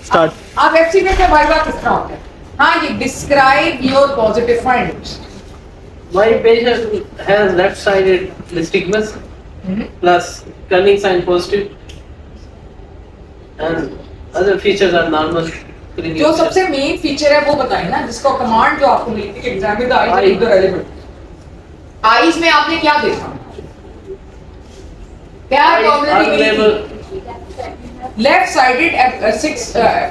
Start. आप FCP में भाई बात किस तरह होता है? हाँ जी, describe your positive findings. My patient has left-sided nystagmus plus turning sign positive and other features are normal. जो सबसे मेन फीचर है वो बताइए ना, जिसका कमांड जो आपको मिली थी कि examine the eyes of the relevant. Eyes में आपने क्या देखा? क्या left sided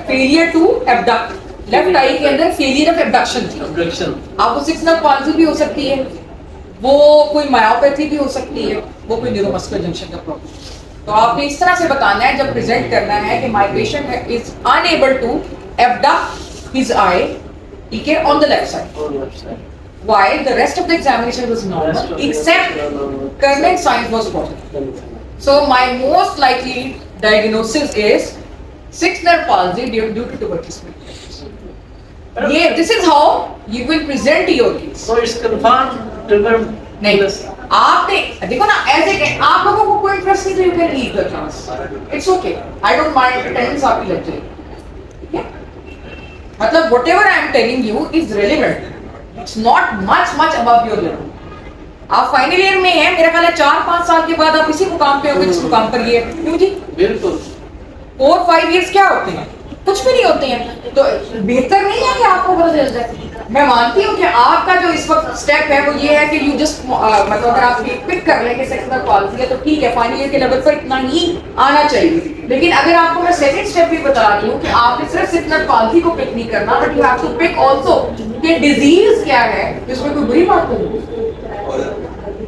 failure to abduct, left eye के अंदर फेलियर ऑफ एब्डक्शन थी। आपको सिक्स नर्व पाल्सी भी हो सकती है, वो कोई मायोपैथी भी हो सकती है, वो कोई न्यूरोमस्कुलर जंक्शन का प्रॉब्लम। तो आपने इस तरह से बताना है जब प्रेजेंट करना है कि my patient is unable to abduct his eye, ठीक है, on the left side, while the rest of the examination was normal except Kerman sign was positive. So my most likely diagnosis is sixth nerve palsy due to tuberculosis. Yeah, this is how you will present your case. So it's confirmed trigger. नहीं, आपने देखो ना, ऐसे आप लोगों को कोई interest नहीं तो you can leave the class, it's okay, I don't mind attendance आपकी लग जाएगी, ठीक है? मतलब whatever I am telling you is relevant, it's not much above your level. आप फाइनल ईयर में हैं, मेरा ख्याल है 4-5 साल के बाद आप इसी मुकाम पे होंगे जिस मुकाम पर ये है, क्यों जी? बिल्कुल। 4-5 इयर्स क्या होते हैं? कुछ भी नहीं होते हैं। तो बेहतर नहीं है कि आपको पता चल जाए। मैं मानती हूँ कि आपका जो इस वक्त स्टेप है वो ये है कि यू जस्ट मतलब अगर आप पिक कर लें कि सेक्स नर्व पाल्सी है तो ठीक है, फाइनल ईयर के लेवल पर इतना ही आना चाहिए। लेकिन अगर आपको मैं सेकंड स्टेप भी बता रही हूँ कि आपने सिर्फ सेक्स नर्व पाल्सी को पिक नहीं करना, but you have to pick also कि डिजीज क्या है, जिसमें कोई बुरी बात नहीं।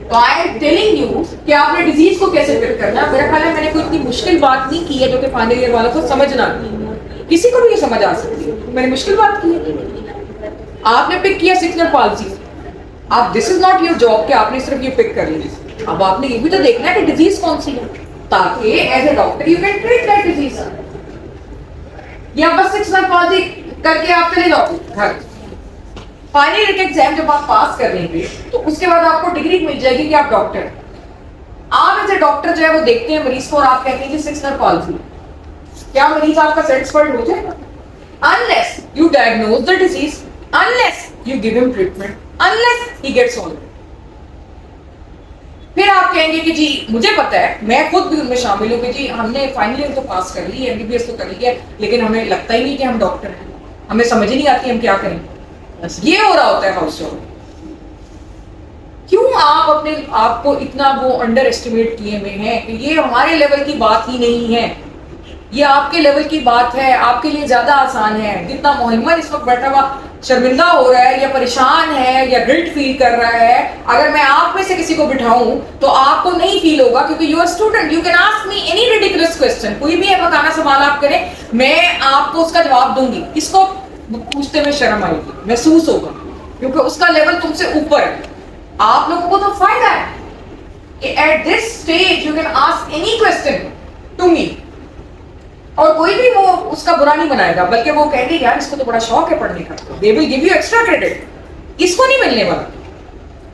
तो आई एम टेलिंग यू कि आपने डिजीज को कैसे पिक करना है। मेरा ख्याल है मैंने कोई इतनी मुश्किल बात नहीं की है जो कि फाइनल ईयर वालों को समझना नहीं, किसी को भी ये समझ आ सकती है। मैंने मुश्किल बात की है। आपने पिक किया सिक्स नर्व पाल्सी, आप this is not your job कि आपने सिर्फ ये पिक कर ली। अब आपने ये भी तो देखना है कि डिजीज कौन सी है, ताकि as a doctor you can treat that disease. या बस सिक्स नर्व पाल्सी करके आप चले जाओ घर। फाइनल ईयर का एग्जाम जब आप पास कर लेंगे तो उसके बाद आपको डिग्री मिल जाएगी कि आप डॉक्टर हैं। आप एज ए डॉक्टर जो है वो देखते हैं मरीज को और आप कहते हैं कि सिक्स नर्व पाल्सी, क्या मरीज आपका सेटिस्फाइड हो जाएगा? Unless you diagnose the disease, unless you give him treatment, unless he gets on. फिर आप कहेंगे कि जी मुझे पता है, मैं खुद भी उनमें शामिल हूँ कि जी हमने फाइनल ईयर तो पास कर ली, एमबीबीएस तो कर ली है, लेकिन हमें लगता ही नहीं कि हम डॉक्टर हैं, हमें समझ ही नहीं आती हम क्या करें। ये हो रहा होता है हाउस जॉब। क्यों आप अपने आप को इतना वो अंडर एस्टिमेट किए हुए हैं कि ये हमारे लेवल की बात ही नहीं है, ये आपके लेवल की बात है, आपके लिए ज्यादा आसान है। जितना मोहम्मद इस वक्त बैठा हुआ शर्मिंदा हो रहा है या परेशान है या गिल्ट फील कर रहा है, अगर मैं आप में से किसी को बिठाऊं तो आपको नहीं फील होगा, क्योंकि you are student, you can ask me any ridiculous question, कोई भी बताना सवाल आप करें, मैं आपको उसका जवाब दूंगी। इसको पूछते में शर्म आएगी, महसूस होगा, क्योंकि उसका लेवल तुमसे ऊपर है। आप लोगों को तो फायदा है कि at this stage you can ask any question to me, और कोई भी वो उसका बुरा नहीं बनाएगा, बल्कि वो कहेंगे यार इसको तो बड़ा शौक है पढ़ने का, they will give you extra credit. इसको नहीं मिलने वाला।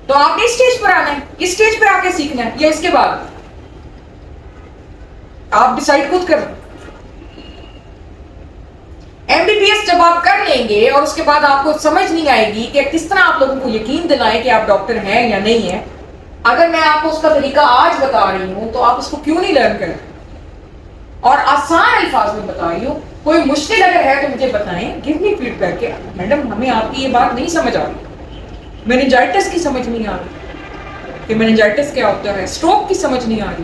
तो आपने इस स्टेज पर आना है, इस स्टेज पर आके सीखना है, या इसके बाद आप डिसाइड खुद कर। एमबीबीएस जब आप कर लेंगे और उसके बाद आपको समझ नहीं आएगी कि किस तरह आप लोगों को यकीन दिलाएं कि आप डॉक्टर हैं या नहीं है, अगर मैं आपको उसका तरीका आज बता रही हूं तो आप उसको क्यों नहीं लर्न करें, और आसान अल्फाज में बता रही हूँ। कोई मुश्किल अगर है तो मुझे बताएं, गिव मी फीडबैक कि मैडम हमें आपकी ये बात नहीं समझ आ रही, मेनिंजाइटिस की समझ नहीं आ रही कि मेनिंजाइटिस क्या होता है, स्ट्रोक की समझ नहीं आ रही,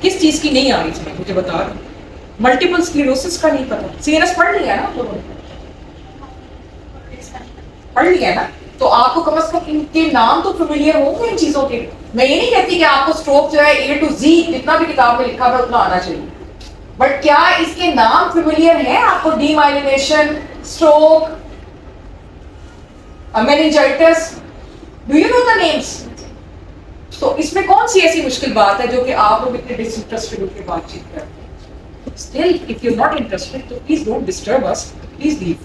किस चीज़ की नहीं आ रही समझ, मुझे बता रही, मल्टीपल स्क्लेरोसिस का नहीं पता, सीएनएस पढ़ लिया है ना लोगों ने, पढ़ लिया है ना, तो आपको कम से कम इनके नाम तो फेमिलियर होंगे इन चीज़ों के। मैं ये नहीं कहती कि आपको स्ट्रोक जो है A to Z जितना भी किताब में लिखा हुआ उतना आना चाहिए, बट क्या इसके नाम फेमिलियर हैं आपको? Demyelination, stroke, meningitis, do you know the names? तो इसमें कौन सी ऐसी मुश्किल बात है जो कि आप लोग इतने डिसइंटरेस्टेड होकर बातचीत करते हैं? Still, if you're not interested, तो please don't disturb us. Please leave.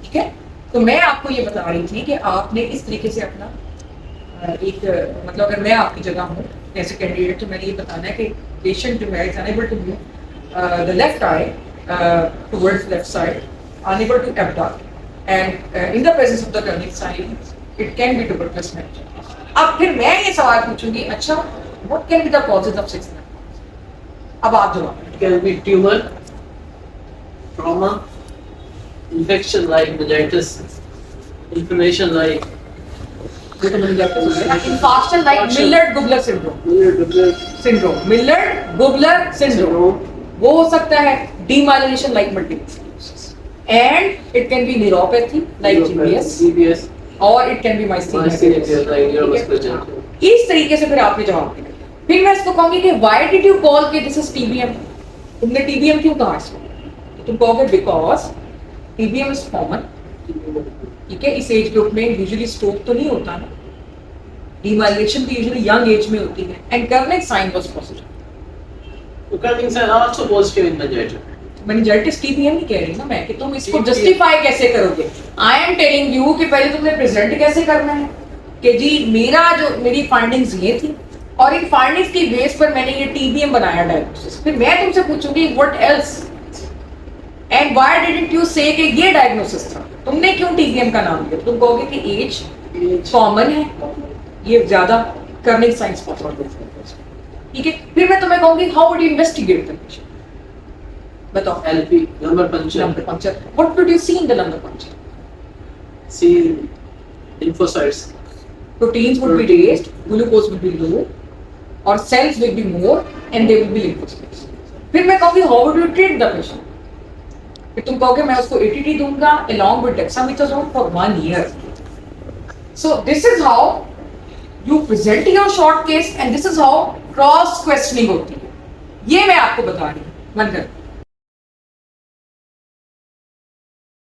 ठीक है? तो मैं आपको ये बता रही थी कि आपने इस तरीके से अपना एक मतलब अगर मैं आपकी जगह हूँ एज ए कैंडिडेट तो मैंने ये बताना है कि पेशेंट जो है is unable to move, the left eye towards left side, unable to abduct, and in the presence of the turning sign, it can be tuberculous meningitis. अब फिर मैं ये सवाल पूछूंगी, अच्छा, what can be the causes of sixth meningitis? अब आप जवाब. It can be tumor, trauma, infection like meningitis, inflammation like Infarction like Millard-Gubler syndrome. Millard-Gubler syndrome. वो हो सकता है demyelination like multiple sclerosis, and it can be neuropathy like GBS, or it can be myasthenia gravis. इस तरीके से फिर आपने जवाब दिया. फिर मैं इसको कहूंगी कि why did you call कि this is TBM? तुमने TBM क्यों कहा इसको? तुम कहोगे because TBM is common. ठीक है, इस एज ग्रुप में यूजुअली स्ट्रोक तो नहीं होता ना, डीमाइलिनेशन भी यूजुअली यंग एज में होती है, and Kernig sign was positive. Curling sign also positive in meningitis. Meningitis TBM नहीं कह रही ना मैं कि तुम इसको जस्टिफाई कैसे करोगे. आई एम टेलिंग यू कि पहले तुमने प्रेजेंट कैसे करना है कि जी मेरी फाइंडिंग्स ये थी और इन फाइंडिंग्स की बेस पर मैंने ये टीबीएम बनाया डायग्नोसिस. फिर मैं तुमसे पूछूंगी what else and why didn't you से कि ये डायग्नोसिस था, तुमने क्यों टीबीएम का नाम दिया? तुम कहोगे कि एज कॉमन है, ये ज्यादा कर्निक साइंस पॉसिबल. ठीक है, फिर मैं तुम्हें कहूंगी how would you investigate the patient? बताओ. LP, lumbar puncture. Lumbar puncture. What would you see in the lumbar puncture? See lymphocytes. Proteins would be raised, glucose would be low, or cells will be more, and they will be lymphocytes. फिर मैं कहूँगी how would you treat the patient? फिर तुम कहोगे मैं उसको ATT दूंगा along with dexamethasone for 1 year. So this is how you present your short case, and this is how cross questioning होती है. ये मैं आपको बता रही हूँ. मन कर.